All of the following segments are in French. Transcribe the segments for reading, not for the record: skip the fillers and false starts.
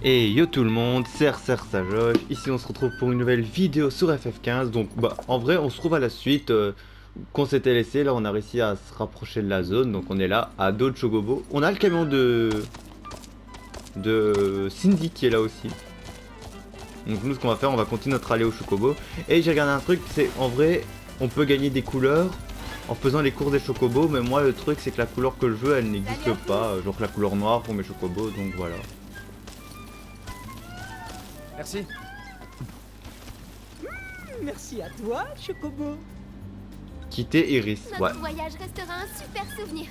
Et yo tout le monde, c'est Sajoche, ici on se retrouve pour une nouvelle vidéo sur FF15. Donc bah en vrai on se trouve à la suite qu'on s'était laissé. Là on a réussi à se rapprocher de la zone, donc on est là à dos de Chocobo. On a le camion de Cindy qui est là aussi. Donc nous ce qu'on va faire, on va continuer notre allée au Chocobo. Et j'ai regardé un truc, c'est en vrai on peut gagner des couleurs en faisant les cours des Chocobos. Mais moi le truc c'est que la couleur que je veux elle n'existe pas, genre la couleur noire pour mes Chocobos, donc voilà. Merci. Merci à toi, Chocobo. Quitter Iris, ouais. Notre voyage restera un super souvenir.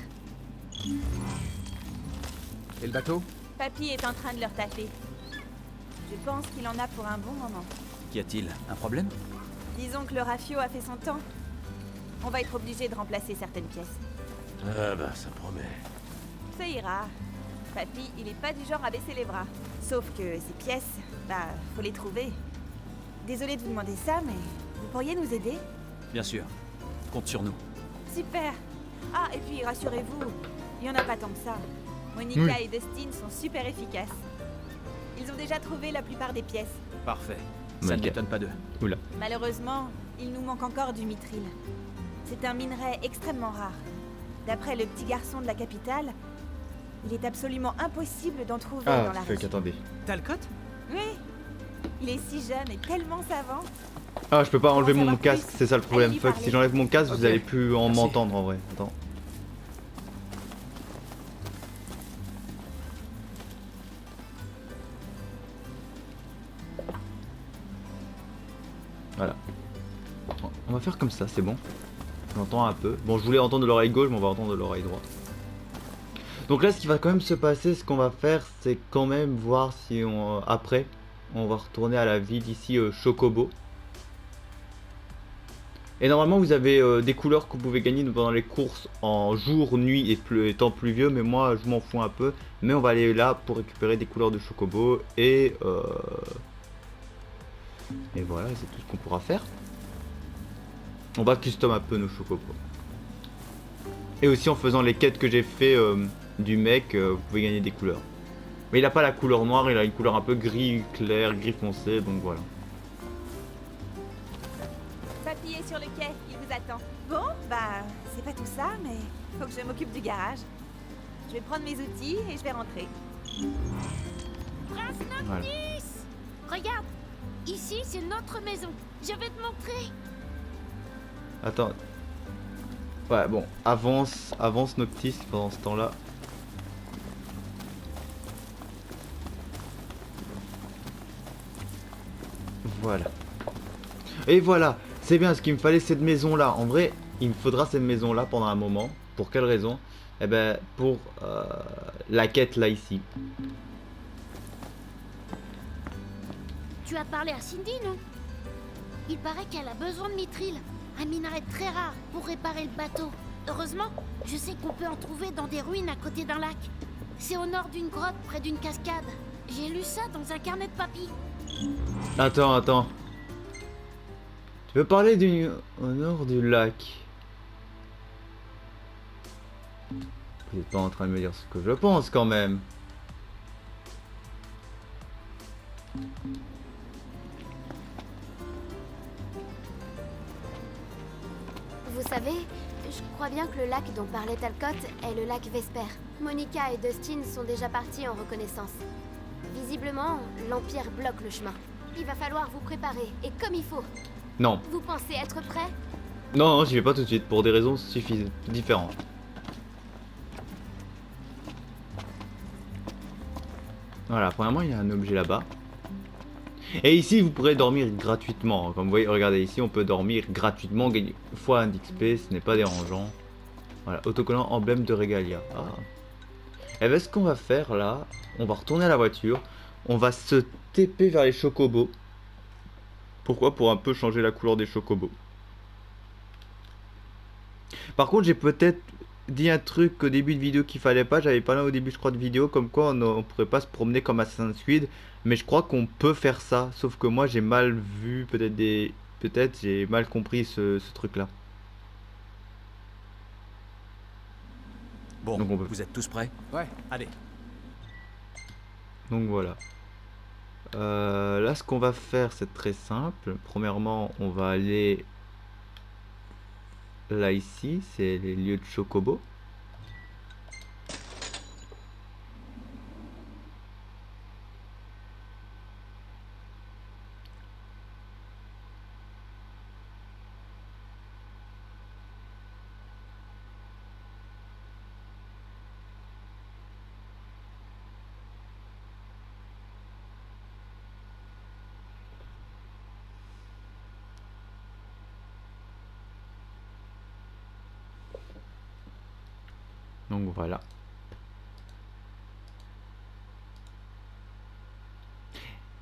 Et le bateau? Papy est en train de leur taffer. Je pense qu'il en a pour un bon moment. Qu'y a-t-il? Un problème? Disons que le rafio a fait son temps. On va être obligé de remplacer certaines pièces. Ah bah ça promet. Ça ira. Papy, il est pas du genre à baisser les bras. Sauf que ces pièces, bah, faut les trouver. Désolée de vous demander ça, mais vous pourriez nous aider? Bien sûr. Compte sur nous. Super. Ah, et puis rassurez-vous, il y en a pas tant que ça. Monica Oui. et Dustin sont super efficaces. Ils ont déjà trouvé la plupart des pièces. Parfait. Ça ne Monica. m'étonne pas d'eux. Oula. Malheureusement, il nous manque encore du mithril. C'est un minerai extrêmement rare. D'après le petit garçon de la capitale, il est absolument impossible d'en trouver dans Ah, la fuck, région. attendez. Talcott? Oui, il est si jeune et tellement savant. Ah, je peux pas enlever Comment mon ça va casque, plus? c'est ça le problème. Allez-y Fuck, parler. si j'enlève mon casque, Ok, vous allez plus en merci. m'entendre en vrai. Attends. Voilà. On va faire comme ça, c'est bon. J'entends un peu. Bon, je voulais entendre de l'oreille gauche, mais on va entendre de l'oreille droite. Donc là, ce qui va quand même se passer, ce qu'on va faire, c'est quand même voir si on... Après, on va retourner à la ville ici, Chocobo. Et normalement, vous avez des couleurs que vous pouvez gagner pendant les courses en jour, nuit et temps pluvieux. Mais moi, je m'en fous un peu. Mais on va aller là pour récupérer des couleurs de Chocobo. Et voilà, c'est tout ce qu'on pourra faire. On va custom un peu nos Chocobos. Et aussi en faisant les quêtes que j'ai fait du mec, vous pouvez gagner des couleurs. Mais il a pas la couleur noire, il a une couleur un peu gris clair, gris foncé, donc voilà. Papy est sur le quai, il vous attend. Bon, bah, c'est pas tout ça, mais faut que je m'occupe du garage. Je vais prendre mes outils et je vais rentrer. Prince Voilà. Noctis! Regarde, ici c'est notre maison. Je vais te montrer. Attends. Ouais, bon, avance Noctis pendant ce temps-là. Voilà. Et voilà, c'est bien ce qu'il me fallait, cette maison-là. En vrai, il me faudra cette maison-là pendant un moment. Pour quelle raison? Eh ben, pour la quête là ici. Tu as parlé à Cindy, non? Il paraît qu'elle a besoin de mithril, un minerai très rare pour réparer le bateau. Heureusement, je sais qu'on peut en trouver dans des ruines à côté d'un lac. C'est au nord d'une grotte près d'une cascade. J'ai lu ça dans un carnet de papy. Attends. Tu veux parler au nord du lac? Vous n'êtes pas en train de me dire ce que je pense quand même. Vous savez, je crois bien que le lac dont parlait Talcott est le lac Vesper. Monica et Dustin sont déjà partis en reconnaissance. Visiblement, l'Empire bloque le chemin. Il va falloir vous préparer, et comme il faut. Non. Vous pensez être prêt? Non, j'y vais pas tout de suite pour des raisons différentes. Voilà, premièrement, il y a un objet là-bas. Et ici, vous pourrez dormir gratuitement. Comme vous voyez, regardez ici, on peut dormir gratuitement, gagner fois 1 d'XP, ce n'est pas dérangeant. Voilà, autocollant emblème de Regalia. Ah. Et bien, ce qu'on va faire là, on va retourner à la voiture. On va se TP vers les Chocobos. Pourquoi? Pour un peu changer la couleur des Chocobos. Par contre, j'ai peut-être dit un truc au début de vidéo qu'il fallait pas. J'avais parlé au début, je crois, de vidéo comme quoi on pourrait pas se promener comme Assassin's Creed. Mais je crois qu'on peut faire ça. Sauf que moi, j'ai mal vu, peut-être j'ai mal compris ce truc-là. Bon, Donc on peut. vous êtes tous prêts? Ouais, allez. Donc voilà. Là, ce qu'on va faire, c'est très simple. Premièrement, on va aller là, ici, c'est les lieux de Chocobo. Donc voilà.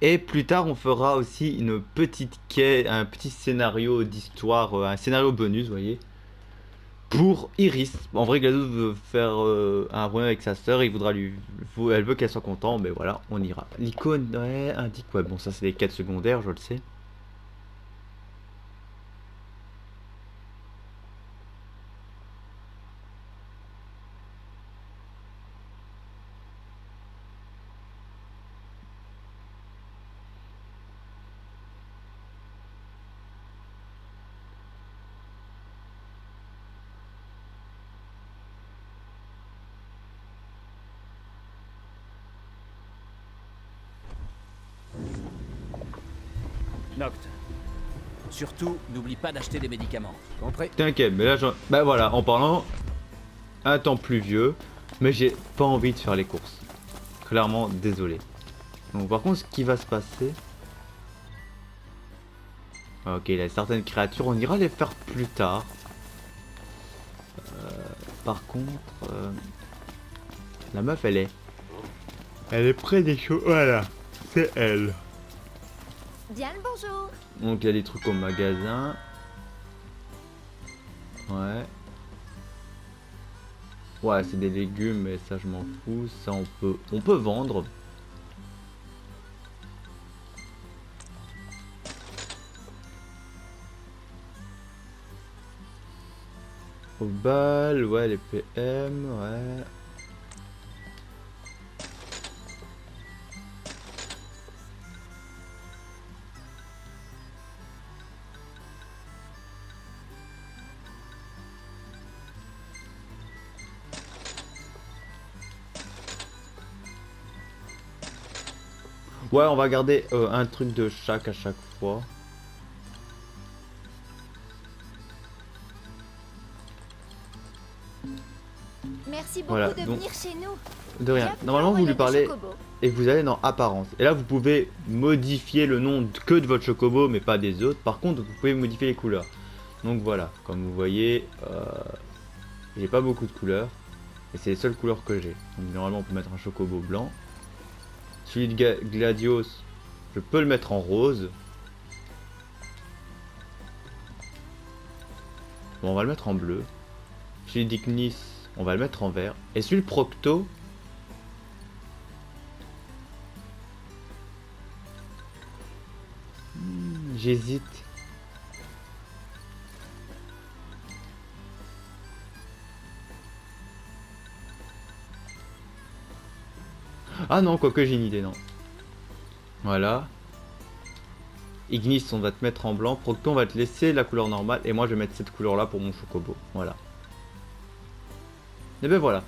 Et plus tard, on fera aussi une petite quête, un petit scénario d'histoire, un scénario bonus, vous voyez, pour Iris. En vrai, GLaDOS veut faire un problème avec sa sœur, il voudra elle veut qu'elle soit contente, mais voilà, on ira. L'icône ouais, indique, ouais, bon, ça c'est les quêtes secondaires, je le sais. Noct. Surtout, n'oublie pas d'acheter des médicaments. Compris? T'inquiète, mais là, bah voilà, en parlant, un temps pluvieux, mais j'ai pas envie de faire les courses. Clairement, désolé. Donc par contre, ce qui va se passer... Ok, il y a certaines créatures, on ira les faire plus tard. Par contre, la meuf, elle est près des choses. Voilà, c'est elle. Bien le bonjour. Donc il y a des trucs au magasin. Ouais. Ouais, c'est des légumes, mais ça je m'en fous. Ça on peut vendre. Au bal, ouais, les PM, ouais. Ouais, on va garder un truc de chaque à chaque fois. Merci beaucoup Voilà, de donc- venir chez nous. De rien. Bienvenue Normalement, au vous lui royaume parlez des Chocobos. et vous allez dans Apparence. Et là, vous pouvez modifier le nom que de votre chocobo, mais pas des autres. Par contre, vous pouvez modifier les couleurs. Donc voilà, comme vous voyez, j'ai pas beaucoup de couleurs. Et c'est les seules couleurs que j'ai. Donc normalement, on peut mettre un chocobo blanc. Celui de Gladios, je peux le mettre en rose. Bon, on va le mettre en bleu. Celui d'Ignis, on va le mettre en vert. Et celui de Procto, j'hésite. Ah non, quoique j'ai une idée, non. Voilà. Ignis, on va te mettre en blanc. Procto, on va te laisser la couleur normale. Et moi, je vais mettre cette couleur là pour mon chocobo. Voilà. Et ben voilà.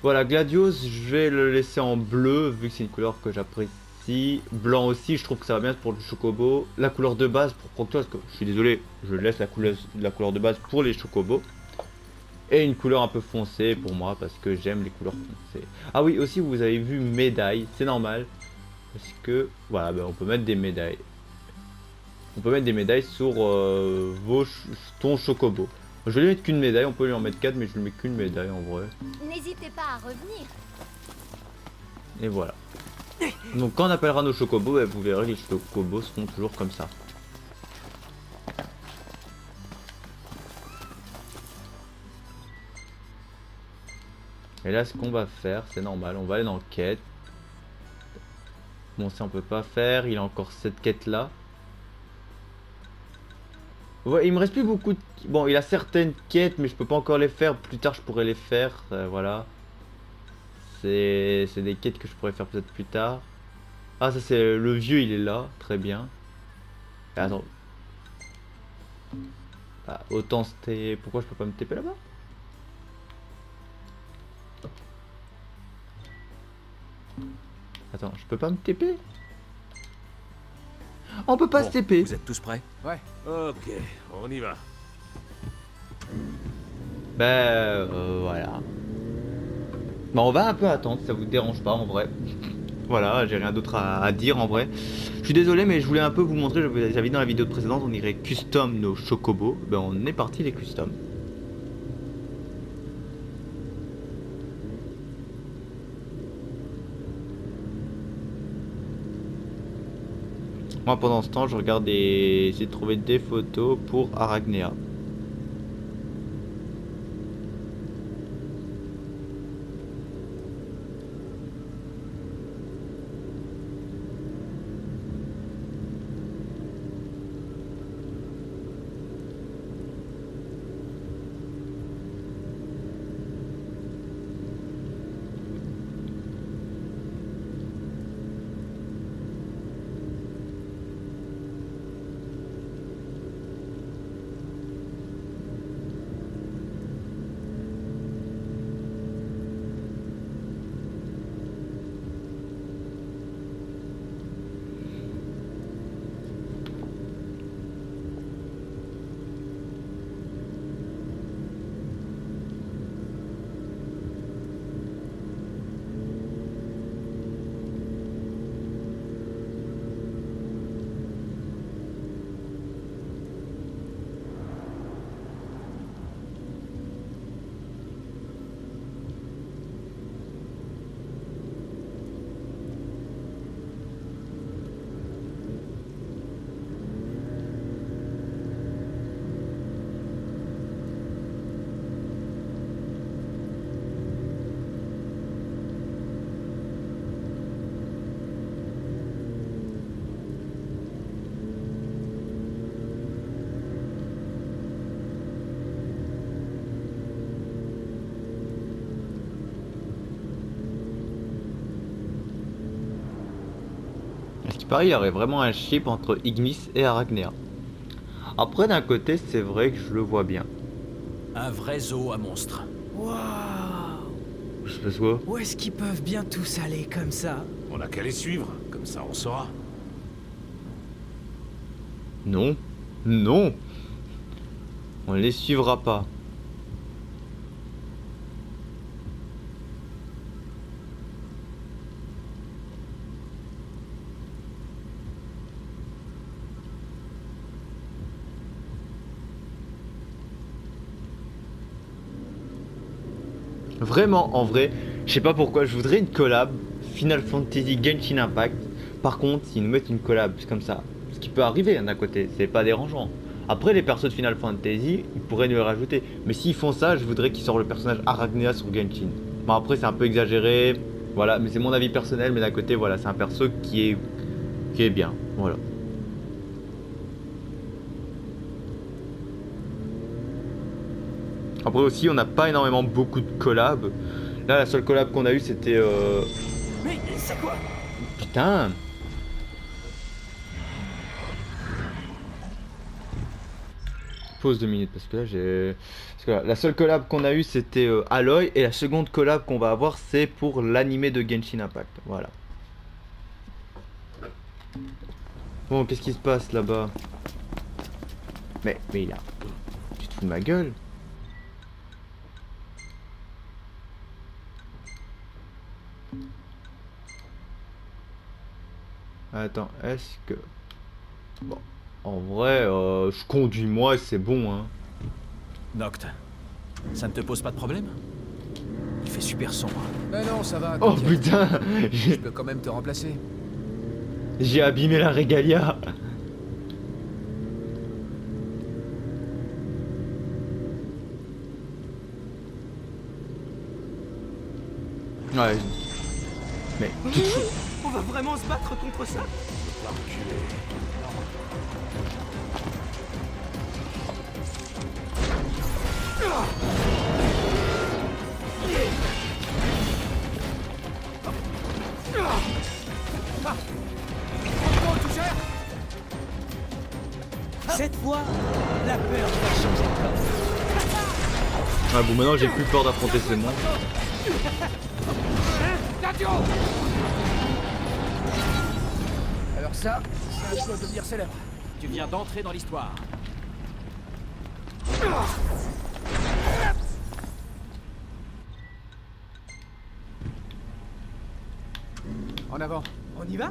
Voilà, Gladios, je vais le laisser en bleu, vu que c'est une couleur que j'apprécie. Blanc aussi, je trouve que ça va bien pour le chocobo. La couleur de base pour Procto, parce que je suis désolé, je laisse la couleur de base pour les chocobos. Et une couleur un peu foncée pour moi, parce que j'aime les couleurs foncées. Ah oui, aussi, vous avez vu médaille, c'est normal. Parce que, voilà, ben, on peut mettre des médailles. On peut mettre des médailles sur ton chocobo. Je vais lui mettre qu'une médaille, on peut lui en mettre 4, mais je lui mets qu'une médaille en vrai. N'hésitez pas à revenir. Et voilà. Donc quand on appellera nos chocobos, bah, vous verrez, les chocobos seront toujours comme ça. Et là, ce qu'on va faire, c'est normal, on va aller dans quête. Bon, ça on peut pas faire, il a encore cette quête là. Ouais, il me reste plus beaucoup de... Bon, il a certaines quêtes, mais je peux pas encore les faire. Plus tard, je pourrais les faire, voilà. C'est des quêtes que je pourrais faire peut-être plus tard. Ah, ça c'est le vieux, il est là, très bien. Et attends. Ah, autant c'était... Pourquoi je peux pas me TP là-bas? Attends, je peux pas me TP? On peut pas Bon, se TP. Vous êtes tous prêts? Ouais. Ok, on y va. Voilà. Bah on va un peu attendre, si ça vous dérange pas en vrai. Voilà, j'ai rien d'autre à dire en vrai. Je suis désolé mais je voulais un peu vous montrer, j'avais dit dans la vidéo précédente, on irait custom nos chocobos. Ben on est parti les custom. Moi pendant ce temps je regarde essayer de trouver des photos pour Arachnéa. À ce qui paraît, il y aurait vraiment un chip entre Ignis et Arachnéa. Après, d'un côté, c'est vrai que je le vois bien. Un vrai zoo à monstres. Waouh! Je sais pas quoi. Où est-ce qu'ils peuvent bien tous aller comme ça? On a qu'à les suivre, comme ça on saura. Non. Non. On les suivra pas. Vraiment, en vrai, je sais pas pourquoi, je voudrais une collab Final Fantasy Genshin Impact. Par contre, s'ils nous mettent une collab comme ça, ce qui peut arriver d'un côté, c'est pas dérangeant. Après, les persos de Final Fantasy, ils pourraient nous les rajouter. Mais s'ils font ça, je voudrais qu'ils sortent le personnage Arachnéa sur Genshin. Bon, après, c'est un peu exagéré, voilà, mais c'est mon avis personnel. Mais d'un côté, voilà, c'est un perso qui est bien, voilà. Après aussi, on n'a pas énormément beaucoup de collabs. Là, la seule collab qu'on a eu, c'était Mais c'est quoi? Putain. Pause 2 minutes parce que là j'ai... Parce que là, la seule collab qu'on a eu c'était Aloy. Et la seconde collab qu'on va avoir c'est pour l'animé de Genshin Impact. Voilà. Bon, qu'est-ce qui se passe là-bas? Mais il a... Tu te fous de ma gueule? Attends, est-ce que... Bon, en vrai, je conduis moi et c'est bon, hein. Noct, ça ne te pose pas de problème? Il fait super sombre. Mais non, ça va. Oh t'inquiète. putain, Je peux quand même te remplacer. j'ai abîmé la régalia. Ouais. Mais... On va vraiment se battre contre ça? Cette fois, la peur va changer de camp. Ah bon, maintenant j'ai plus peur d'affronter ces monstres. Alors ça doit devenir célèbre. Tu viens d'entrer dans l'histoire. En avant. On y va?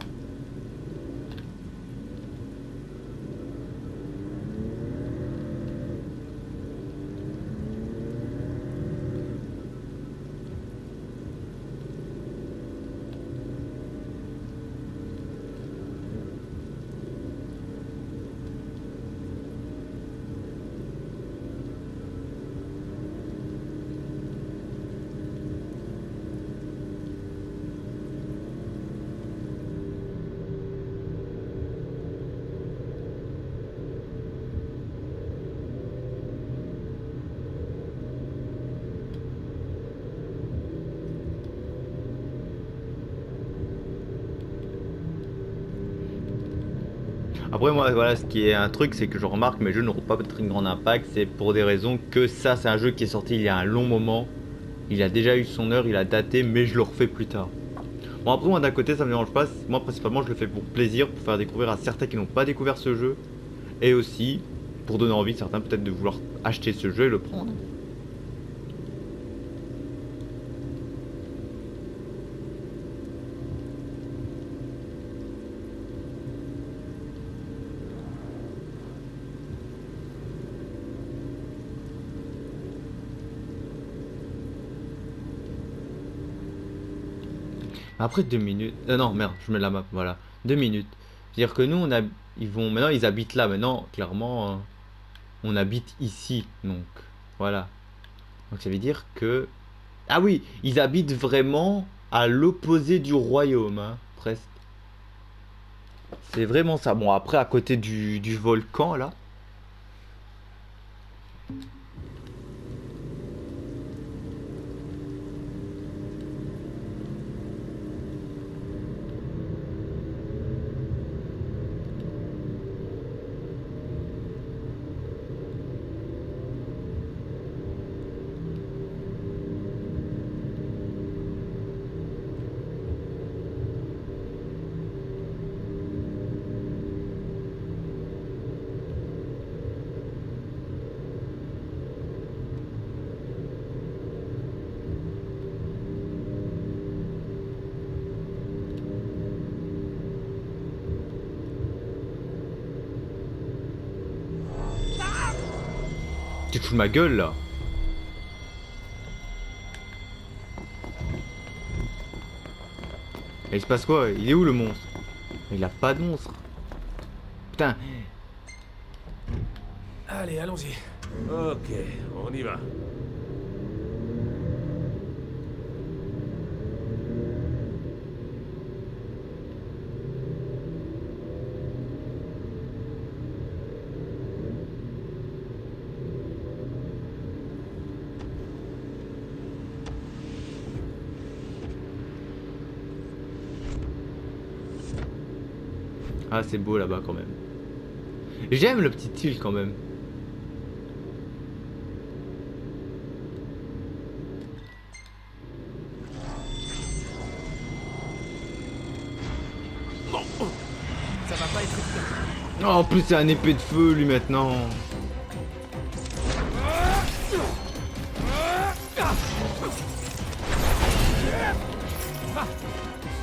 Après moi voilà, ce qui est un truc, c'est que je remarque mes jeux n'auront pas très grand impact, c'est pour des raisons que ça c'est un jeu qui est sorti il y a un long moment, il a déjà eu son heure, il a daté, mais je le refais plus tard. Bon après moi d'un côté ça me dérange pas, moi principalement je le fais pour plaisir, pour faire découvrir à certains qui n'ont pas découvert ce jeu, et aussi pour donner envie à certains peut-être de vouloir acheter ce jeu et le prendre. Après 2 minutes... non, merde, je mets la map, voilà. 2 minutes. C'est-à-dire que nous, maintenant, ils habitent là. Maintenant, clairement, on habite ici. Donc, voilà. Donc, ça veut dire que... Ah oui, ils habitent vraiment à l'opposé du royaume, hein, presque. C'est vraiment ça. Bon, après, à côté du volcan, là. Tu te fous de ma gueule là. Et il se passe quoi? Il est où le monstre? Il a pas de monstre. Putain. Allez, allons-y. Ok, on y va. Ah c'est beau là-bas quand même. J'aime le petit île quand même. Ça va pas être évident. Oh, en plus c'est un épée de feu lui maintenant.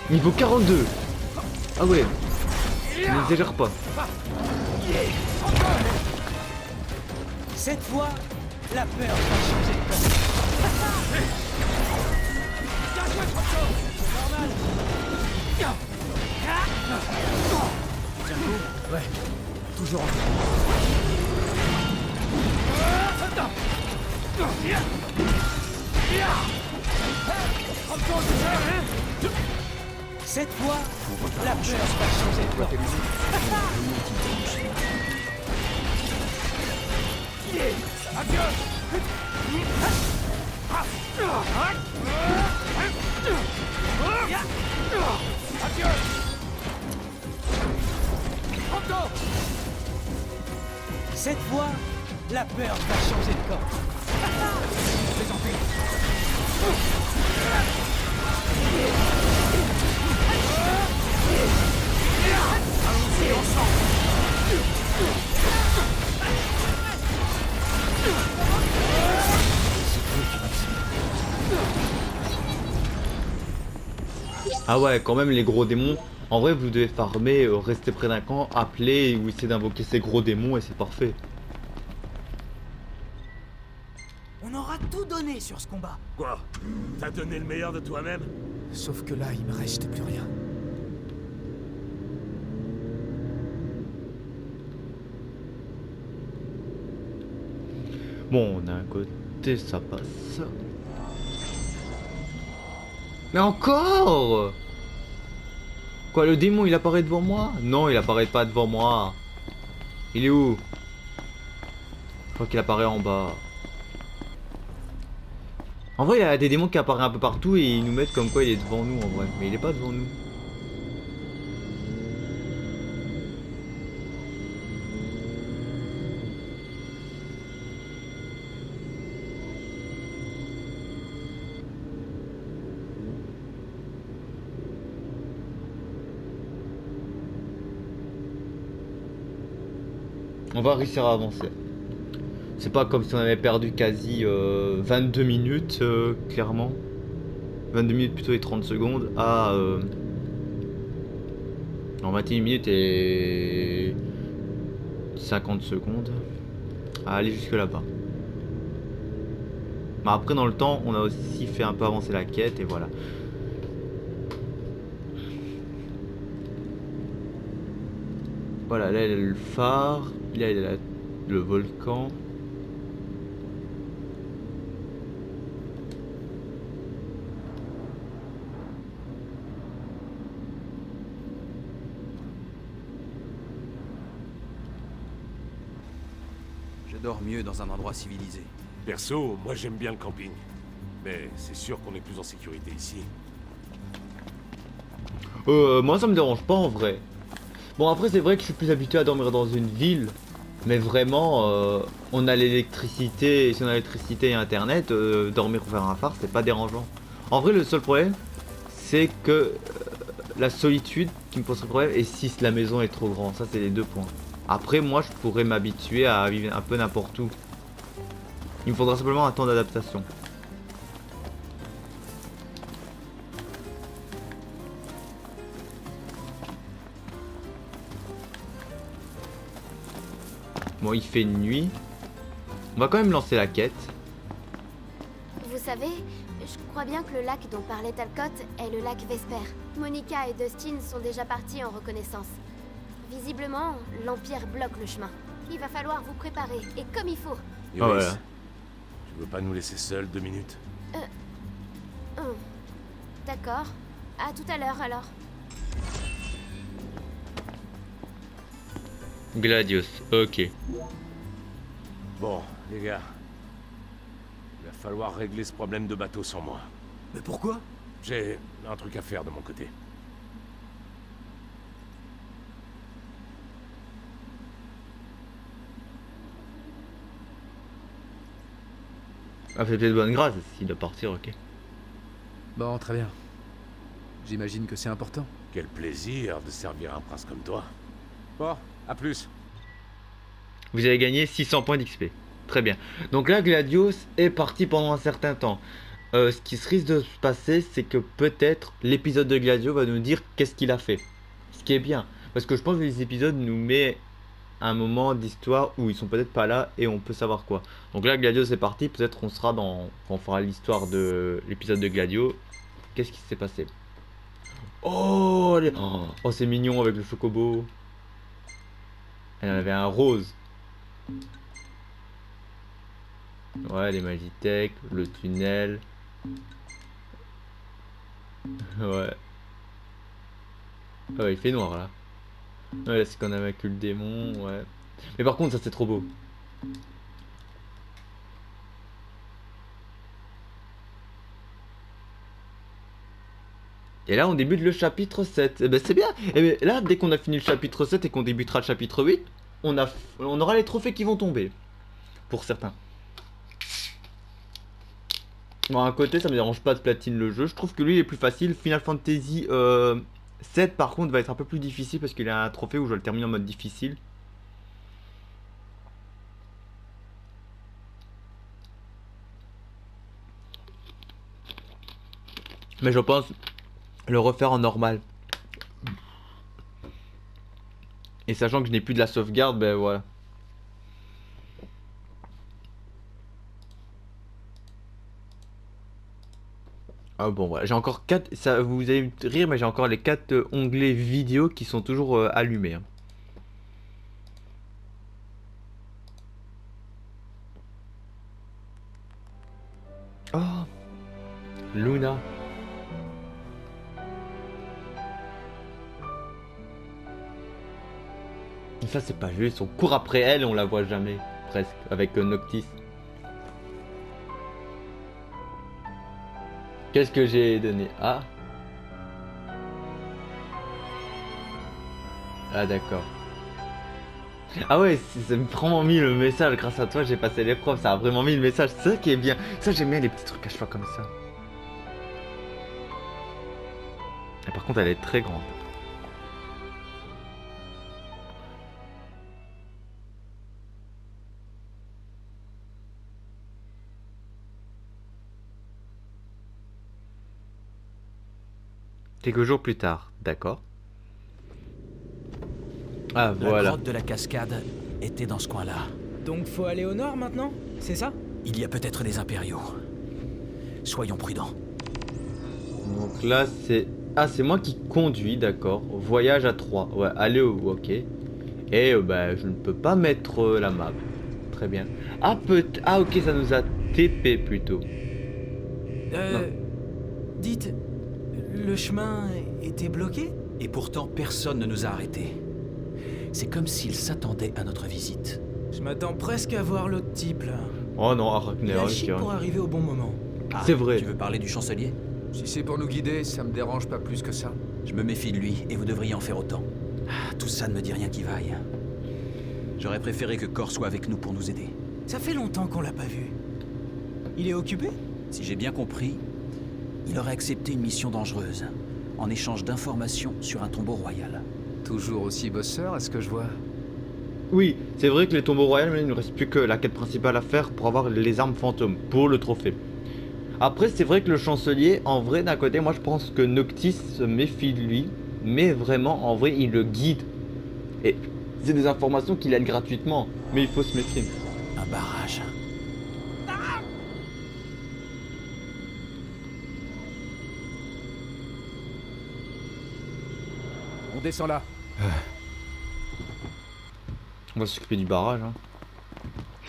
Niveau 42. Ah ouais. N'exagère pas. Cette fois, la peur va changer de camp. Normal. Tiens le coup. Ouais. Toujours en Cette fois, la peur va changer de camp. Cette fois, la peur va changer de camp. Ah ouais, quand même les gros démons. En vrai, vous devez farmer, rester près d'un camp, appeler ou essayer d'invoquer ces gros démons et c'est parfait. On aura tout donné sur ce combat. Quoi? T'as donné le meilleur de toi-même? Sauf que là, il me reste plus rien. Bon, d'un côté, ça passe. Mais encore! Quoi, le démon, il apparaît devant moi? Non, il apparaît pas devant moi. Il est où? Je crois qu'il apparaît en bas. En vrai, il y a des démons qui apparaissent un peu partout et ils nous mettent comme quoi il est devant nous en vrai. Mais il est pas devant nous. On va réussir à avancer. C'est pas comme si on avait perdu quasi 22 minutes, clairement. 22 minutes plutôt et 30 secondes à... Non, 21 minutes et... 50 secondes. À aller jusque là-bas. Mais après, dans le temps, on a aussi fait un peu avancer la quête et voilà. Voilà, là il y a le phare, là il y a le volcan. Je dors mieux dans un endroit civilisé. Perso, moi j'aime bien le camping. Mais c'est sûr qu'on est plus en sécurité ici. Moi ça me dérange pas en vrai. Bon après c'est vrai que je suis plus habitué à dormir dans une ville. Mais vraiment, on a l'électricité, si on a l'électricité et internet, dormir vers un phare c'est pas dérangeant. En vrai le seul problème, c'est que la solitude qui me poserait problème et si la maison est trop grande, ça c'est les deux points. Après moi je pourrais m'habituer à vivre un peu n'importe où. Il me faudra simplement un temps d'adaptation. Bon, il fait nuit. On va quand même lancer la quête. Vous savez, je crois bien que le lac dont parlait Talcott est le lac Vesper. Monica et Dustin sont déjà partis en reconnaissance. Visiblement, l'Empire bloque le chemin. Il va falloir vous préparer, et comme il faut. Yoris, voilà. tu veux pas nous laisser seuls 2 minutes? D'accord. À tout à l'heure alors. Gladius, ok. Bon, les gars. Il va falloir régler ce problème de bateau sans moi. Mais pourquoi? J'ai un truc à faire de mon côté. Ah, fait peut-être bonne grâce s'il doit partir, ok. Bon, très bien. J'imagine que c'est important. Quel plaisir de servir un prince comme toi. Bon, à plus. Vous avez gagné 600 points d'XP. Très bien. Donc là, Gladius est parti pendant un certain temps. Ce qui se risque de se passer, c'est que peut-être l'épisode de Gladio va nous dire qu'est-ce qu'il a fait. Ce qui est bien. Parce que je pense que les épisodes nous met un moment d'histoire où ils sont peut-être pas là et on peut savoir quoi. Donc là, Gladius est parti. Peut-être on sera dans... Quand on fera l'histoire de l'épisode de Gladio. Qu'est-ce qui s'est passé? Oh, oh c'est mignon avec le chocobo. Elle en avait un rose. Ouais, les Magitech, le tunnel. Ouais. Ouais, il fait noir là. Ouais, là c'est qu'on a vaincu le démon, ouais. Mais par contre, ça c'est trop beau. Et là, on débute le chapitre 7. Et ben c'est bien. Et ben, là, dès qu'on a fini le chapitre 7 et qu'on débutera le chapitre 8, on aura les trophées qui vont tomber. Pour certains. Bon, à un côté, ça me dérange pas de platine le jeu. Je trouve que lui, il est plus facile. Final Fantasy 7, par contre, va être un peu plus difficile parce qu'il a un trophée où je vais le terminer en mode difficile. Mais je pense le refaire en normal. Et sachant que je n'ai plus de la sauvegarde, ben voilà. Ah bon voilà, j'ai encore 4, ça vous allez me rire mais j'ai encore les 4 onglets vidéo qui sont toujours allumés. Hein. Oh Luna. Et ça c'est pas juste, on court après elle et on la voit jamais, presque, avec Noctis. Qu'est-ce que j'ai donné? Ah. Ah d'accord. Ah ouais, ça m'a vraiment mis le message, grâce à toi j'ai passé l'épreuve, ça a vraiment mis le message, c'est ça qui est bien. Ça j'aime bien les petits trucs à chaque fois comme ça. Et par contre elle est très grande. Quelques jours plus tard, d'accord. Ah La voilà. grotte de la cascade était dans ce coin-là. Donc faut aller au nord maintenant, c'est ça? Il y a peut-être des impériaux. Soyons prudents. Donc là c'est... Ah c'est moi qui conduis, d'accord. Voyage à 3. Ouais, allez au... Ok. Et bah je ne peux pas mettre la map. Très bien. Ah ah ok, ça nous a TP plutôt. Dites, le chemin était bloqué? Et pourtant, personne ne nous a arrêtés. C'est comme s'ils s'attendaient à notre visite. Je m'attends presque à voir l'autre type là. Oh non, Il a Arachnéa, le chic pour arriver au bon moment. Ah, c'est vrai. Tu veux parler du chancelier? Si c'est pour nous guider, ça me dérange pas plus que ça. Je me méfie de lui, et vous devriez en faire autant. Ah, tout ça ne me dit rien qui vaille. J'aurais préféré que Cor soit avec nous pour nous aider. Ça fait longtemps qu'on l'a pas vu. Il est occupé? Si j'ai bien compris, il aurait accepté une mission dangereuse, en échange d'informations sur un tombeau royal. Toujours aussi bosseur, à ce que je vois. Oui, c'est vrai que les tombeaux royaux, mais il ne reste plus que la quête principale à faire pour avoir les armes fantômes, pour le trophée. Après, c'est vrai que le chancelier, en vrai, d'un côté, moi je pense que Noctis se méfie de lui, mais vraiment, en vrai, il le guide. Et c'est des informations qu'il aide gratuitement, mais il faut se méfier. Un barrage. On descend là. On va s'occuper du barrage. Hein.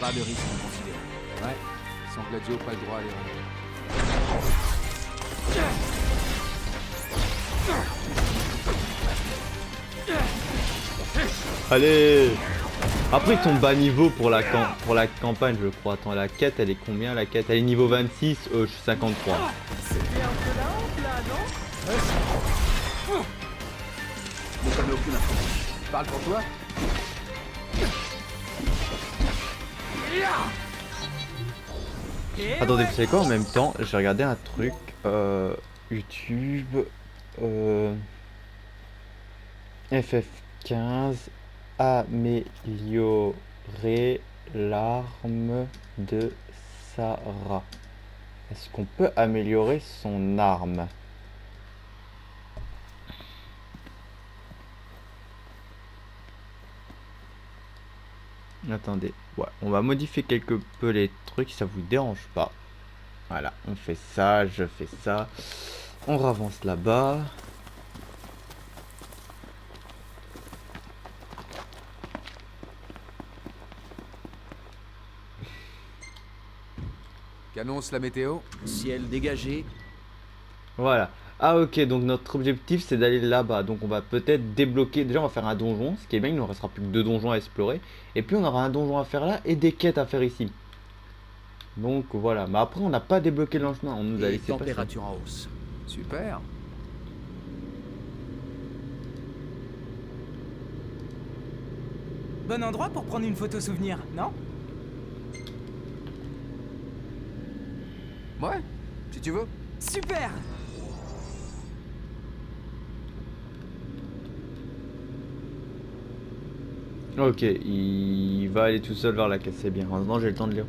Pas de risque à considérer. Ouais. Sans Gladio, pas le droit à l'erreur. Allez. Après ils sont bas niveau pour la campagne je crois. Attends, la quête elle est combien la quête? Elle est niveau 26, je suis 53. C'était un peu la honte là, non? Ne connais aucune information. Parle pour toi. Attendez, vous savez quoi, en même temps, j'ai regardé un truc, YouTube, FF15, améliorer l'arme de Sarah. Est-ce qu'on peut améliorer son arme? Attendez, ouais, on va modifier quelque peu les trucs si ça vous dérange pas. Voilà, on fait ça, je fais ça. On avance là-bas. Qu'annonce la météo? Ciel dégagé. Voilà. Ah ok, donc notre objectif c'est d'aller là-bas. Donc on va peut-être débloquer, déjà on va faire un donjon. Ce qui est bien, il ne restera plus que 2 donjons à explorer. Et puis on aura un donjon à faire là et des quêtes à faire ici. Donc voilà, mais après on n'a pas débloqué le lancement, on nous a Et laissé passer. température en hausse. Super. Bon endroit pour prendre une photo souvenir, non? Ouais, si tu veux. Super! Ok, il va aller tout seul vers la caisse, c'est bien. Maintenant, j'ai le temps de lire.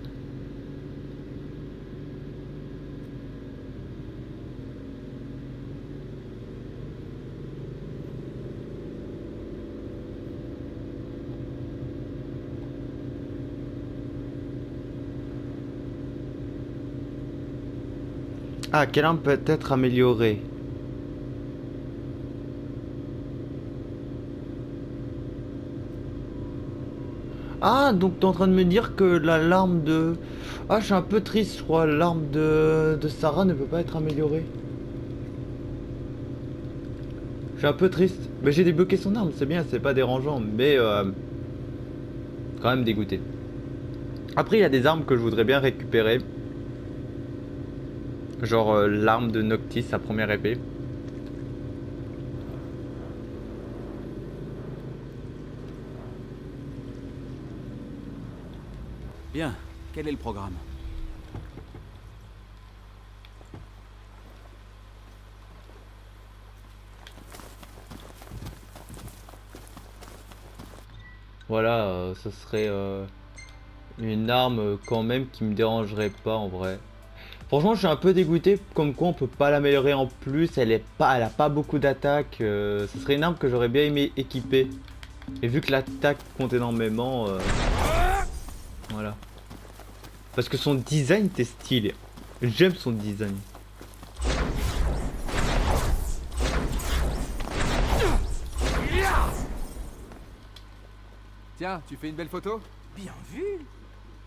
Ah, quelle arme peut être améliorée? Ah, donc t'es en train de me dire que l'arme de... Ah, je suis un peu triste, je crois. L'arme de Sarah ne peut pas être améliorée. Je suis un peu triste. Mais j'ai débloqué son arme, c'est bien, c'est pas dérangeant. Mais quand même dégoûté. Après, il y a des armes que je voudrais bien récupérer. Genre l'arme de Noctis, sa première épée. Bien, quel est le programme? Voilà, ce serait une arme quand même qui me dérangerait pas en vrai. Franchement, je suis un peu dégoûté, comme quoi on peut pas l'améliorer en plus. Elle a pas beaucoup d'attaque. Ce serait une arme que j'aurais bien aimé équiper. Et vu que l'attaque compte énormément, voilà. Parce que son design était stylé. J'aime son design. Tiens, tu fais une belle photo? Bien vu!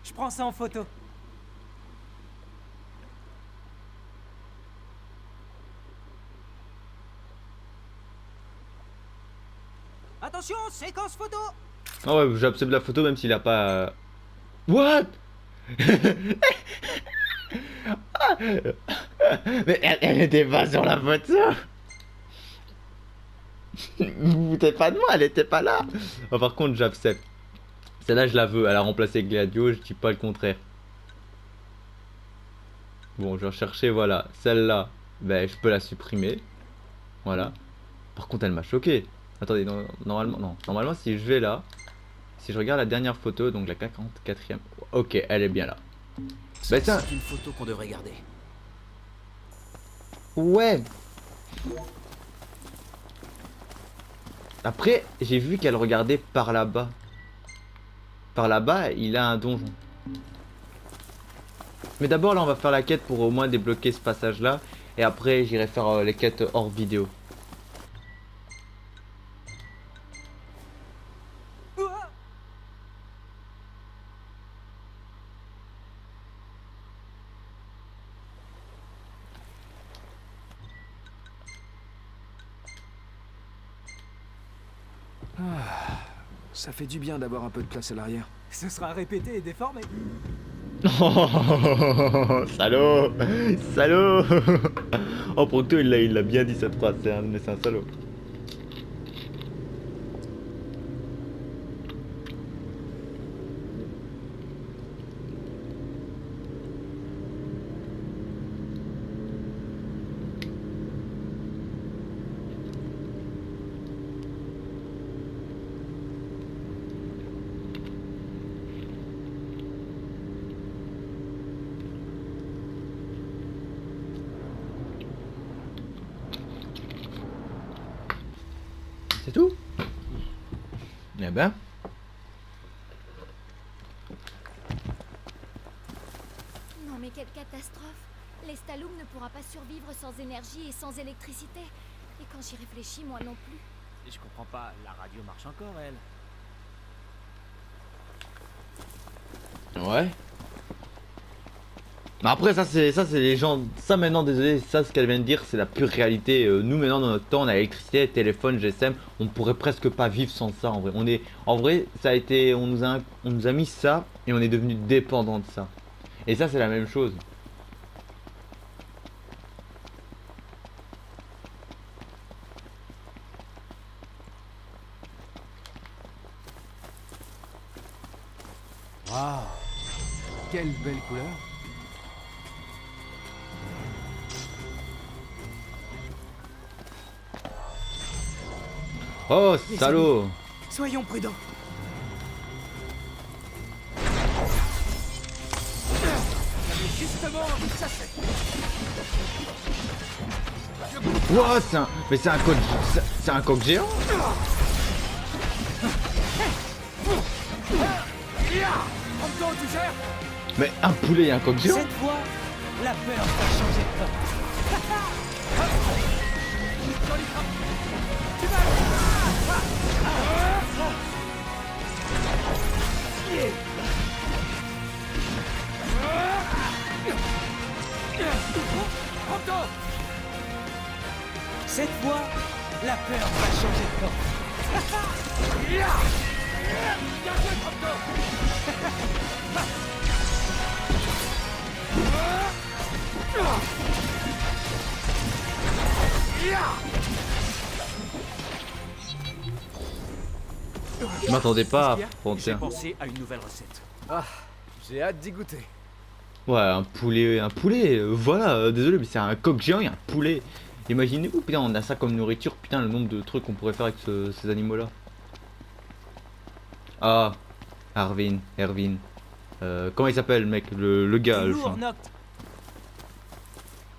Je prends ça en photo. Attention, séquence photo! Ah ouais, j'accepte la photo même s'il a pas... What? Ah, mais elle était pas sur la photo. Vous vous foutez pas de moi, elle était pas là. Oh, par contre, j'accepte. Celle-là, je la veux. Elle a remplacé Gladio, je dis pas le contraire. Bon, je vais rechercher, voilà. Celle-là, ben, je peux la supprimer. Voilà. Par contre, elle m'a choqué. Attendez, normalement, non. Normalement, si je vais là, si je regarde la dernière photo, donc la 44e. Ok, elle est bien là. Bah tiens. C'est une photo qu'on devrait garder. Ouais. Après, j'ai vu qu'elle regardait par là-bas. Par là-bas, il a un donjon. Mais d'abord, là, on va faire la quête pour au moins débloquer ce passage-là. Et après, j'irai faire les quêtes hors vidéo. Ouah. Ça fait du bien d'avoir un peu de place à l'arrière. Ce sera répété et déformé. Oh, salaud. Salaud. Oh, pourtant, il l'a bien dit cette phrase. Mais c'est un salaud. C'est tout? Eh ben. Non mais quelle catastrophe! L'Estaloum ne pourra pas survivre sans énergie et sans électricité. Et quand j'y réfléchis, moi non plus. Je comprends pas, la radio marche encore, elle. Ouais. Mais après, ça c'est les gens. Ça maintenant, désolé, ça ce qu'elle vient de dire, c'est la pure réalité. Nous maintenant dans notre temps, on a l'électricité, téléphone, GSM, on pourrait presque pas vivre sans ça en vrai. En vrai, ça a été, on nous a mis ça et on est devenu dépendant de ça. Et ça c'est la même chose. Waouh. Quelle belle couleur. Oh, salaud! Soyons prudents. J'avais justement envie de chasser. Ouah, mais c'est un coq. C'est un coq géant! Anto, tu gères? Mais un poulet et un coq géant? Cette fois, la peur va changer de camp. Anto! Cette fois, la peur va changer de camp. Bien joué, Anto! Je m'attendais pas à J'ai affronter. pensé à une nouvelle recette. Ah, j'ai hâte d'y goûter. Ouais, un poulet, voilà, désolé, mais c'est un coq géant et un poulet. Imaginez-vous, putain, on a ça comme nourriture, putain, le nombre de trucs qu'on pourrait faire avec ces animaux-là. Ah, Erwin. Comment il s'appelle, mec, le gars, le Lourd, chien. Noct.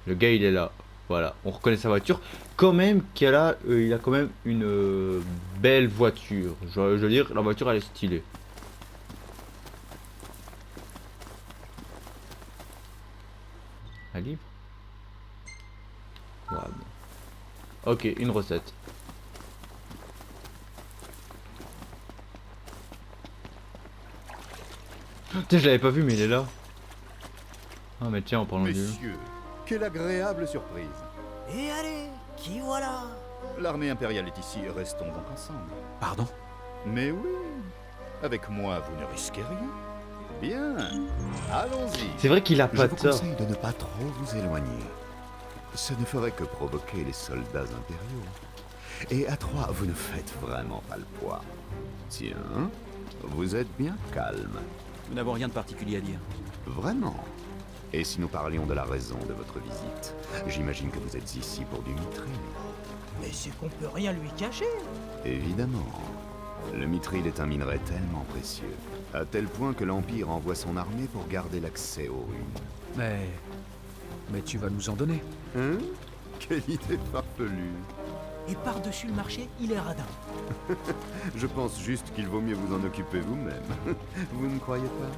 Le gars, il est là. Voilà, on reconnaît sa voiture. Quand même, il a quand même une belle voiture. Je veux dire, la voiture, elle est stylée. Un livre? Ouais, bon. Ok, une recette. Tiens, je l'avais pas vu, mais il est là. Ah, mais tiens, en parlant du... Messieurs, quelle agréable surprise. Et allez, qui voilà? L'armée impériale est ici, restons donc ensemble. Pardon? Mais oui, avec moi vous ne risquez rien. Bien, allons-y. C'est vrai qu'il a Je pas vous tort. conseille de ne pas trop vous éloigner. Ce ne ferait que provoquer les soldats impériaux. Et à trois, vous ne faites vraiment pas le poids. Tiens, vous êtes bien calme. Nous n'avons rien de particulier à dire. Vraiment. Et si nous parlions de la raison de votre visite? J'imagine que vous êtes ici pour du mithril. Mais c'est qu'on peut rien lui cacher. Évidemment. Le mithril est un minerai tellement précieux, à tel point que l'Empire envoie son armée pour garder l'accès aux ruines. Mais tu vas nous en donner. Hein? Quelle idée farfelue. Et par-dessus le marché, il est radin. Je pense juste qu'il vaut mieux vous en occuper vous-même. Vous ne croyez pas?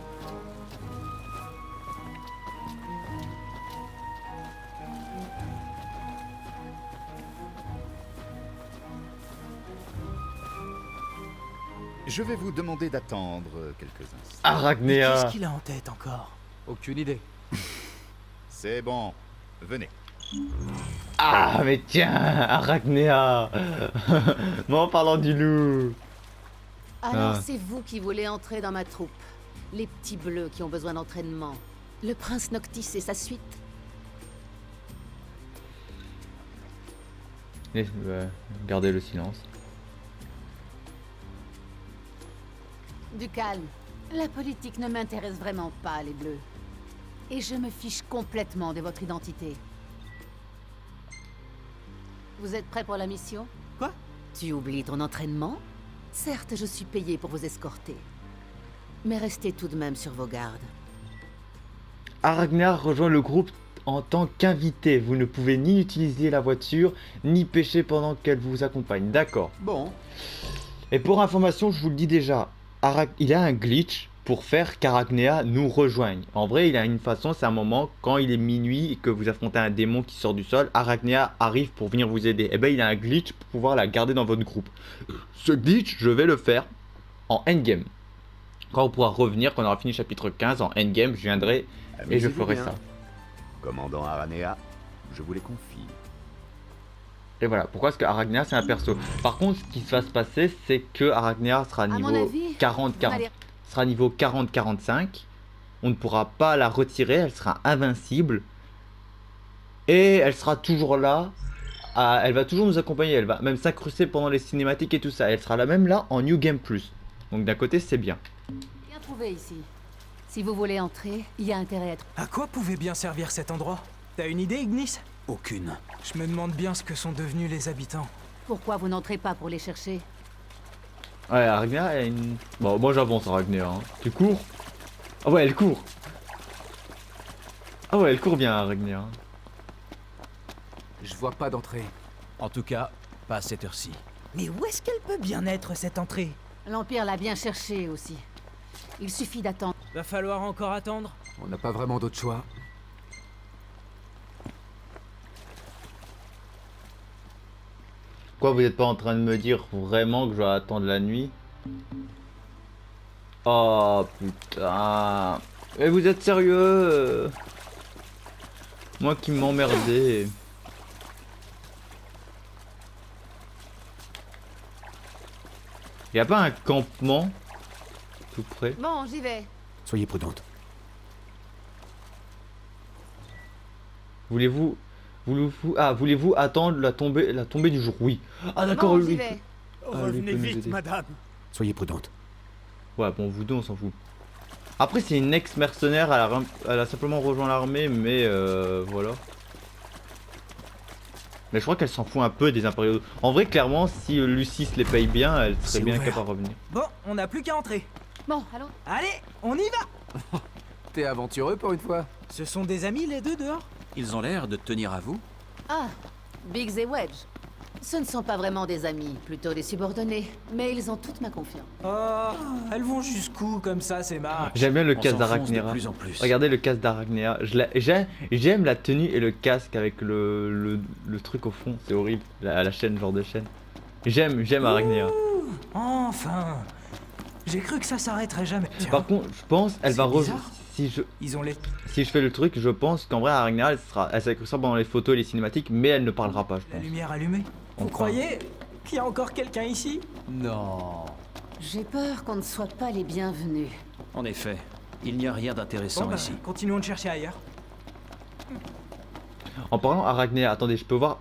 Je vais vous demander d'attendre quelques instants. Arachnéa. Qu'est-ce qu'il a en tête encore? Aucune idée. C'est bon, venez. Ah, mais tiens, Arachnéa. Bon, en parlant du loup. Alors Ah. c'est vous qui voulez entrer dans ma troupe. Les petits bleus qui ont besoin d'entraînement. Le prince Noctis et sa suite. Gardez le silence. Du calme. La politique ne m'intéresse vraiment pas, les bleus. Et je me fiche complètement de votre identité. Vous êtes prêts pour la mission? Quoi? Tu oublies ton entraînement? Certes, je suis payé pour vous escorter. Mais restez tout de même sur vos gardes. Arachnéa rejoint le groupe en tant qu'invité. Vous ne pouvez ni utiliser la voiture, ni pêcher pendant qu'elle vous accompagne. D'accord. Bon, Et pour information, je vous le dis déjà, il a un glitch pour faire qu'Arachnéa nous rejoigne. En vrai, il a une façon, c'est un moment, quand il est minuit et que vous affrontez un démon qui sort du sol, Arachnéa arrive pour venir vous aider. Et ben, il a un glitch pour pouvoir la garder dans votre groupe. Ce glitch, je vais le faire en endgame. Quand on pourra revenir, quand on aura fini chapitre 15, en endgame, je viendrai et je amusez-vous ferai bien. ça. Commandant Aranea, je vous les confie. Et voilà, pourquoi est-ce que Arachnéa c'est un perso. Par contre, ce qui va se passer, c'est que Arachnéa sera mon niveau avis, 40-40. allez. Sera niveau 40-45. On ne pourra pas la retirer, elle sera invincible. Et elle sera toujours là. Elle va toujours nous accompagner, elle va même s'incruster pendant les cinématiques et tout ça. Elle sera là même là en New Game Plus. Donc d'un côté, c'est bien. Bien trouvé ici. Si vous voulez entrer, il y a intérêt à être... À quoi pouvait bien servir cet endroit? T'as une idée, Ignis? Aucune. Je me demande bien ce que sont devenus les habitants. Pourquoi vous n'entrez pas pour les chercher? Ouais, Arachnéa a une... Bon, moi j'avance Arachnéa. Hein. Tu cours? Ah ouais, elle court. Ah ouais, elle court bien Arachnéa. Hein. Je vois pas d'entrée. En tout cas, pas à cette heure-ci. Mais où est-ce qu'elle peut bien être, cette entrée? L'Empire l'a bien cherché aussi. Il suffit d'attendre. Va falloir encore attendre. On n'a pas vraiment d'autre choix. Quoi, vous n'êtes pas en train de me dire vraiment que je dois attendre la nuit? Oh putain. Et vous êtes sérieux? Moi qui m'emmerdais. Y a pas un campement tout près? Bon, j'y vais. Soyez prudente. Voulez-vous attendre la tombée du jour? Oui. Ah d'accord, Bon, j'y lui. vais. Ah, lui peut nous aider. Soyez prudente. Ouais, bon, vous deux, on s'en fout. Après, c'est une ex-mercenaire, elle a simplement rejoint l'armée, mais voilà. Mais je crois qu'elle s'en fout un peu des impériaux. En vrai, clairement, si Lucis les paye bien, elle serait bien capable de revenir. Bon, on n'a plus qu'à entrer. Bon, allons. Allez, on y va. T'es aventureux pour une fois. Ce sont des amis, les deux, dehors? Ils ont l'air de tenir à vous. Ah, Biggs et Wedge. Ce ne sont pas vraiment des amis, plutôt des subordonnés. Mais ils ont toute ma confiance. Oh, elles vont jusqu'où comme ça, c'est marrant. J'aime bien le On casque s'enfonce de d'Arachnéa. plus en plus. Regardez le casque d'Arachnéa. J'aime la tenue et le casque avec le truc au fond. C'est horrible. La chaîne, genre de chaîne. J'aime Arachnéa. Enfin. J'ai cru que ça s'arrêterait jamais. Tiens, Par contre, je pense elle va bizarre. si je ils ont les... si je fais le truc, je pense qu'en vrai Arachnéa elle sera que ça pendant les photos et les cinématiques, mais elle ne parlera pas, je la pense. lumière allumée. On Vous croit. croyez qu'il y a encore quelqu'un ici? Non. J'ai peur qu'on ne soit pas les bienvenus. En effet, il n'y a rien d'intéressant Bon, bah, ici. continuons de chercher ailleurs. En parlant Arachnéa, attendez, je peux voir,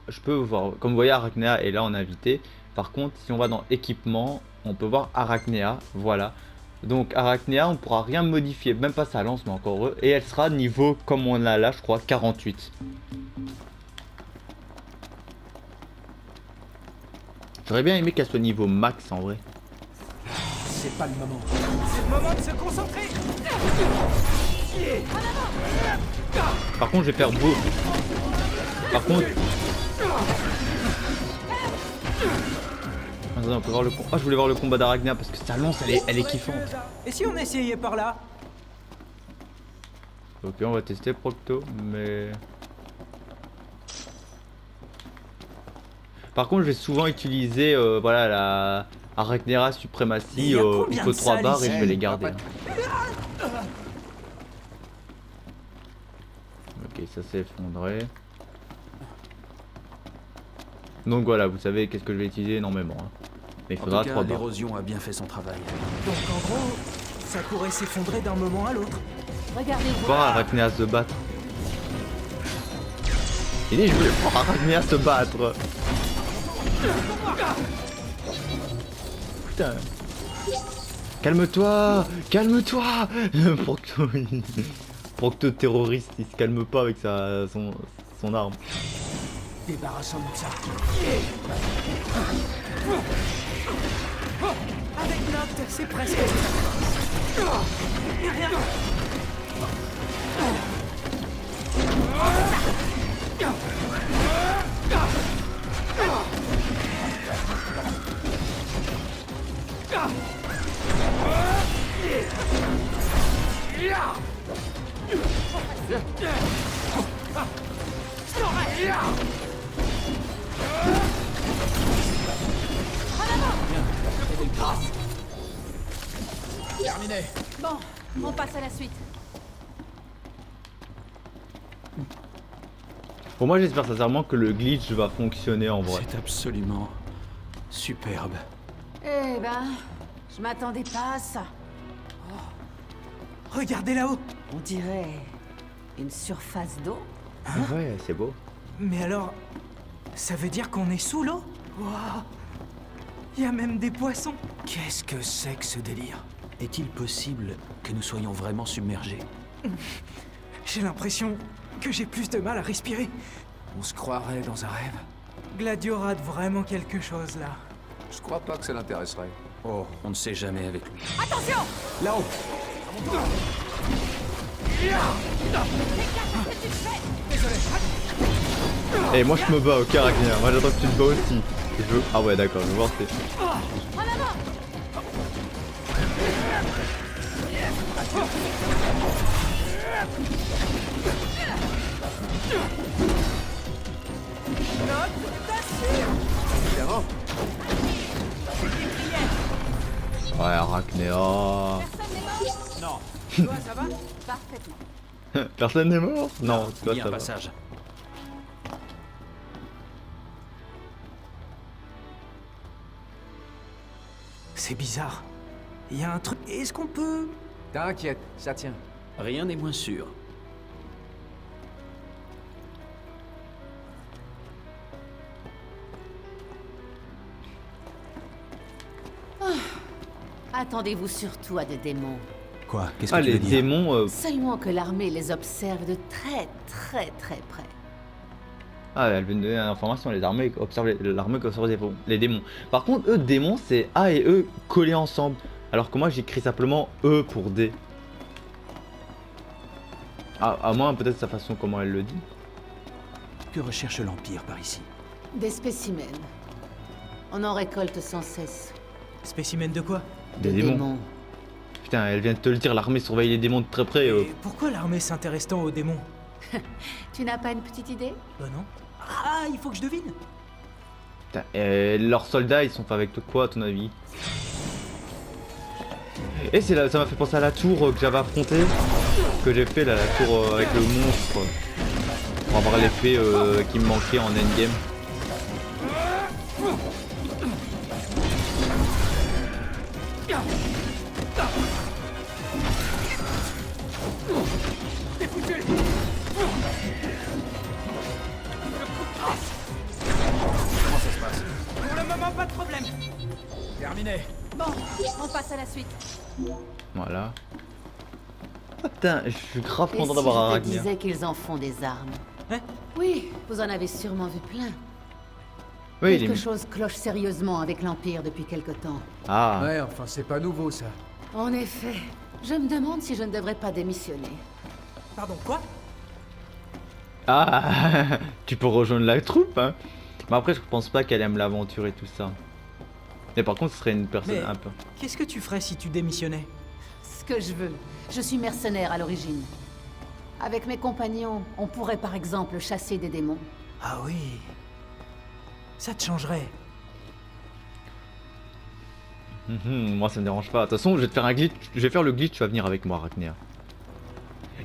comme vous voyez Arachnéa est là en invité. Par contre, si on va dans équipement, on peut voir Arachnéa, voilà. Donc Arachnéa, on pourra rien modifier, même pas sa lance, mais encore heureux. Et elle sera niveau, comme on a là, je crois, 48. J'aurais bien aimé qu'elle soit niveau max en vrai. C'est pas le moment. C'est le moment de se concentrer. Par contre, je vais faire beau. Par contre... Attendez, on peut voir le combat. Ah, je voulais voir le combat d'Arachnéa parce que sa lance, elle est kiffante. Et si on essayait par là? Ok, on va tester Procto, mais... Par contre, je vais souvent utiliser voilà, la Arachnéa Mais Suprématie. il y a Il combien faut de 3 salles barres et ici? je vais les garder. hein. Ok, ça s'est effondré. Donc voilà, vous savez qu'est-ce que je vais utiliser énormément. hein. Mais il En faudra tout cas, 3 barres. l'érosion a bien fait son travail. Donc en gros, ça pourrait s'effondrer d'un moment à l'autre. Regardez-vous. Voir Arachnéa se battre. Il dit, je voulais voir Arachnéa se battre. Putain. Calme-toi. Calme-toi. Procto, Procto terroriste, il se calme pas avec son arme. Débarrassons-nous de ça. Avec Noct, c'est presque... Rien. Terminé. Bon, on passe à la suite. Pour moi, j'espère sincèrement que le glitch va fonctionner en vrai. C'est absolument superbe. Eh ben, je m'attendais pas à ça. Regardez là-haut. On dirait une surface d'eau. Ouais, c'est beau. Mais alors, ça veut dire qu'on est sous l'eau? Waouh! Il y a même des poissons. Qu'est-ce que c'est que ce délire? Est-il possible que nous soyons vraiment submergés? J'ai l'impression que j'ai plus de mal à respirer. On se croirait dans un rêve. Gladio rate vraiment quelque chose là. Je crois pas que ça l'intéresserait. Oh, on ne sait jamais avec lui. Attention! Là-haut! Et moi je me bats, ok Arachnéa. Moi j'attends que tu te bats aussi. Je veux... Ah ouais d'accord, je veux voir c'est... Évidemment. Ouais Arachnéa. Non. Toi, ça va? Parfaitement. Personne n'est mort? Non, Il toi y a ça un va. passage. C'est bizarre. Il y a un truc. Est-ce qu'on peut... T'inquiète, ça tient. Rien n'est moins sûr. Attendez-vous surtout à des démons. Quoi? Qu'est-ce que Ah tu les veux dire? démons... Seulement que l'armée les observe de très très près. Ah elle vient de donner l'information, les armées observent l'armée qui observe les démons. Par contre eux démons c'est A et E collés ensemble. Alors que moi j'écris simplement E pour D. Ah, à moins peut-être sa façon comment elle le dit. Que recherche l'Empire par ici? Des spécimens. On en récolte sans cesse. Spécimen de quoi? Des démons. Putain elle vient de te le dire, l'armée surveille les démons de très près. Et pourquoi l'armée s'intéresse tant aux démons? Tu n'as pas une petite idée? Bah non. Ah, il faut que je devine. Putain, leurs soldats ils sont faits avec quoi à ton avis? Et c'est là, ça m'a fait penser à la tour que j'avais affrontée. Que j'ai fait là, la tour avec le monstre. Pour avoir l'effet qui me manquait en endgame. Comment ça se passe? Pour le moment, pas de problème. Terminé. Bon, on passe à la suite. Voilà. Oh, putain, je suis grave Et content si d'avoir je te Arachnéa. disais qu'ils en font des armes? Hein? Oui, vous en avez sûrement vu plein. Oui, Quelque chose cloche sérieusement avec l'Empire depuis quelque temps. Ah, Ouais, enfin, c'est pas nouveau, ça. En effet, je me demande si je ne devrais pas démissionner. Pardon, quoi? ah, tu peux rejoindre la troupe, hein. Mais après, je pense pas qu'elle aime l'aventure et tout ça. Mais par contre, ce serait une personne Mais- un peu. Qu'est-ce que tu ferais si tu démissionnais? Ce que je veux. Je suis mercenaire à l'origine. Avec mes compagnons, on pourrait par exemple chasser des démons. Ah oui. Ça te changerait. Moi, ça me dérange pas. De toute façon, je vais te faire un glitch. Je vais faire le glitch. Tu vas venir avec moi, Arachnéa.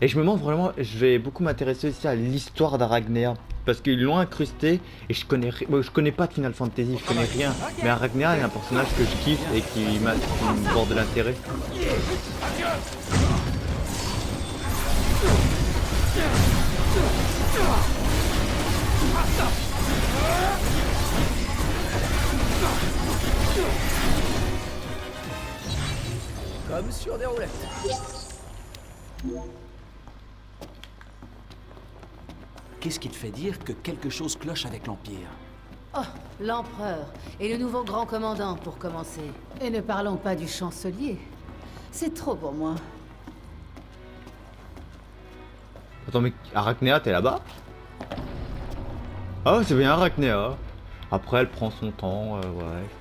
Et je me demande vraiment, je vais beaucoup m'intéresser aussi à l'histoire d'Arachnéa. Parce qu'ils l'ont incrusté et je connais pas de Final Fantasy, je connais rien. Mais Arachnéa est un personnage que je kiffe et qui me porte de l'intérêt. Comme sur des roulettes. Qu'est-ce qui te fait dire que quelque chose cloche avec l'Empire? Oh, l'empereur et le nouveau grand commandant pour commencer. Et ne parlons pas du chancelier. C'est trop pour moi. Attends, mais Arachnéa, t'es là-bas? Ah, c'est bien Arachnéa. Après, elle prend son temps, ouais.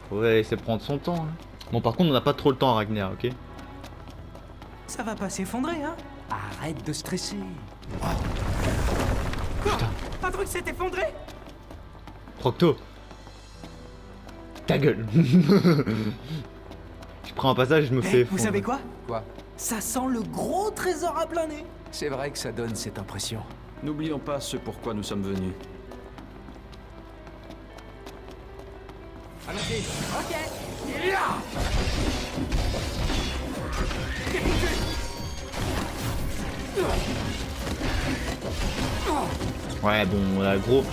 Faut la laisser prendre son temps. Hein. Bon, par contre, on n'a pas trop le temps, Arachnéa, ok? Ça va pas s'effondrer, hein? Arrête de stresser. Putain. Un truc s'est effondré? Procto. Ta gueule. Je prends un passage et je me fais Vous effondrer. savez quoi? Quoi? Ça sent le gros trésor à plein nez. C'est vrai que ça donne cette impression. N'oublions pas ce pourquoi nous sommes venus. Allons-y. Ouais, bon, là, gros.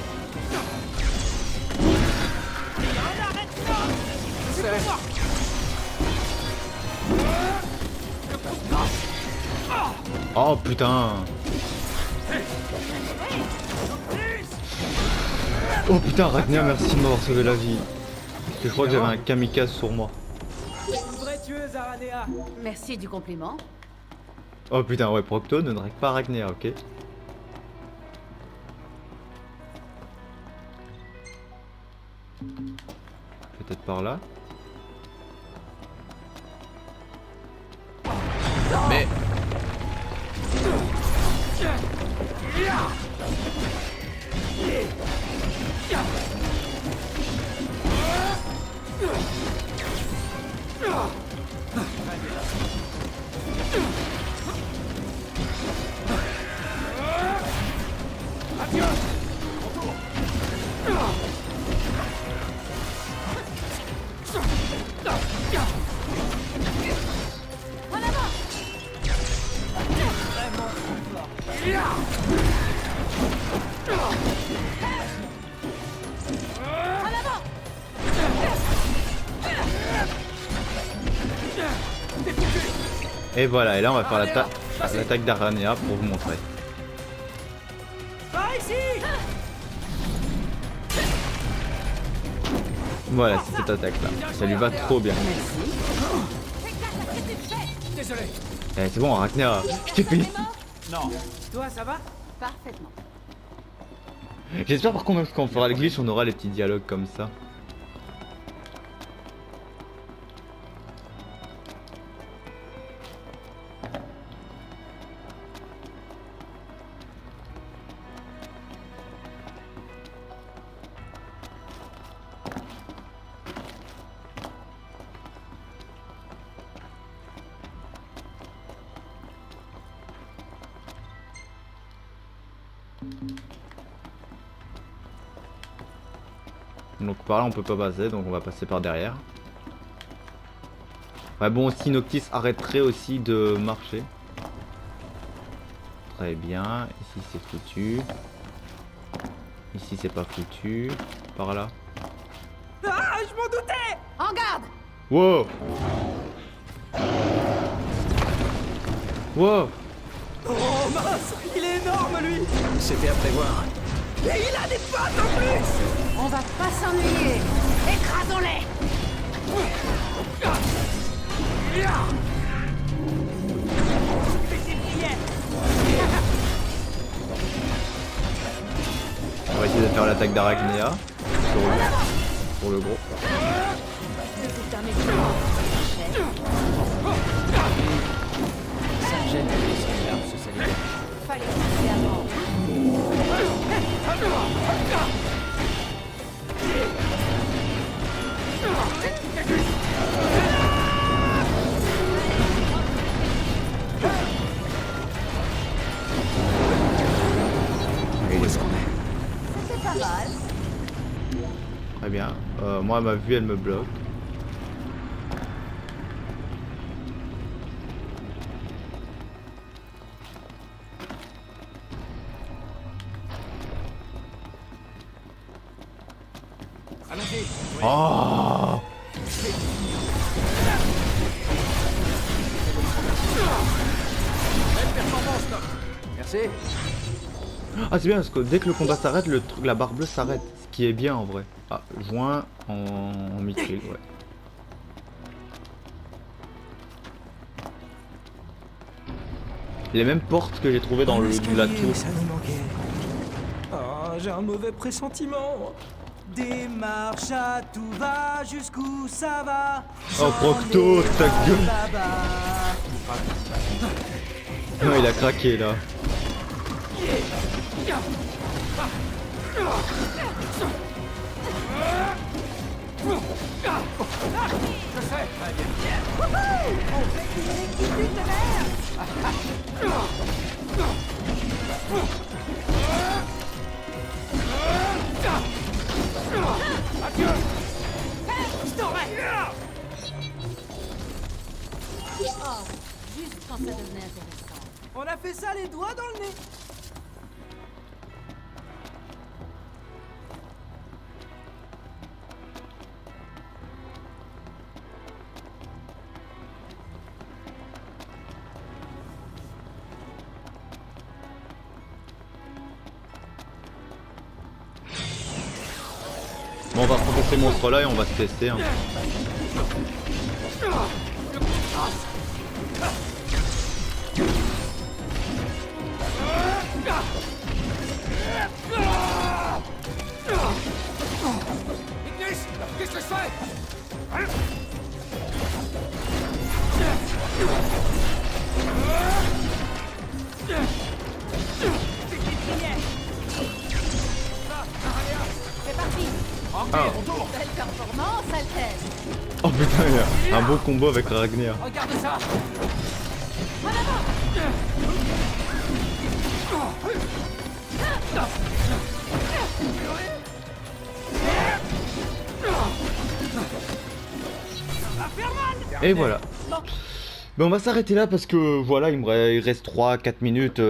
Oh putain. Oh putain, Ragnar, merci de m'avoir sauvé la vie. Parce que je crois que j'avais un kamikaze sur moi. Une vraie tueuse, Aranea. Merci du compliment. Oh putain, ouais, Procto ne drague pas Ragnar, ok. Peut-être par là. Mais... Et voilà, et là on va faire l'attaque d'Aranea pour vous montrer. Par ici. Voilà, c'est cette attaque là. Ça lui va trop bien. Désolé. Eh, c'est bon, Ragnar, je t'ai fait. Non. Toi, ça va? Parfaitement. J'espère par contre quand on fera le glitch on aura les petits dialogues comme ça. Donc par là on peut pas passer, donc on va passer par derrière. Ouais bon, si Noctis arrêterait aussi de marcher. Très bien, ici c'est foutu. Ici c'est pas foutu. Par là. Ah, je m'en doutais. En garde! Wow. Wow. Oh mince, il est énorme lui. C'était à prévoir. Et il a des pattes en plus. On va pas s'ennuyer! Écrasons-les! On va essayer de faire l'attaque d'Arachnéa pour le gros. Ça me gêne de laisser une larme se salir. Fallait passer avant. Où est-ce qu'on est? C'était pas mal. Très bien. Moi ma vue elle me bloque. Allons-y. Oh. Merci. Ah c'est bien parce que dès que le combat s'arrête, la barre bleue s'arrête. Ce qui est bien en vrai. Ah, joint en mithril, ouais. Les mêmes portes que j'ai trouvées dans la tour. Ça nous manquait. Oh, j'ai un mauvais pressentiment. Démarche à tout va, jusqu'où ça va. Oh Procto, ta gueule. Non, il a craqué là. Oh, juste quand ça devenait intéressant. On a fait ça les doigts dans le nez. ces monstres là et on va se tester. Hein. Ignis, qu'est-ce que je fais? C'est parti. Belle performance, Altesse. Oh putain, il y a un beau combo avec Ragnar. Regarde ça. Et voilà. Ben on va s'arrêter là parce que voilà, il reste 3-4 minutes.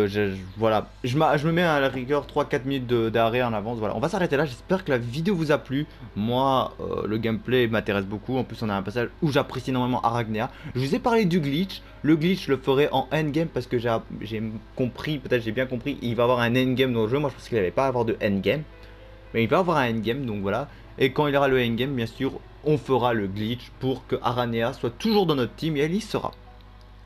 Voilà, je me mets à la rigueur 3-4 minutes d'arrêt en avance. Voilà, on va s'arrêter là. J'espère que la vidéo vous a plu. Moi, le gameplay m'intéresse beaucoup. En plus, on a un passage où j'apprécie énormément Arachnéa. Je vous ai parlé du glitch. Le glitch, je le ferai en endgame parce que j'ai compris, peut-être j'ai bien compris, il va avoir un endgame dans le jeu. Moi, je pense qu'il n'allait pas avoir de endgame. Mais il va avoir un endgame, donc voilà. Et quand il y aura le endgame, bien sûr, on fera le glitch pour que Arachnéa soit toujours dans notre team et elle y sera.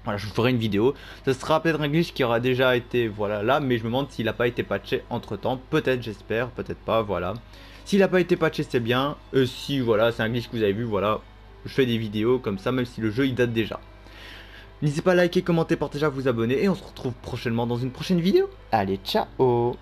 Voilà, je vous ferai une vidéo. Ce sera peut-être un glitch qui aura déjà été voilà là, mais je me demande s'il n'a pas été patché entre temps. Peut-être, j'espère, peut-être pas, voilà. S'il n'a pas été patché, c'est bien. Si voilà, c'est un glitch que vous avez vu, voilà, je fais des vidéos comme ça, même si le jeu il date déjà. N'hésitez pas à liker, commenter, partager, à vous abonner et on se retrouve prochainement dans une prochaine vidéo. Allez, ciao!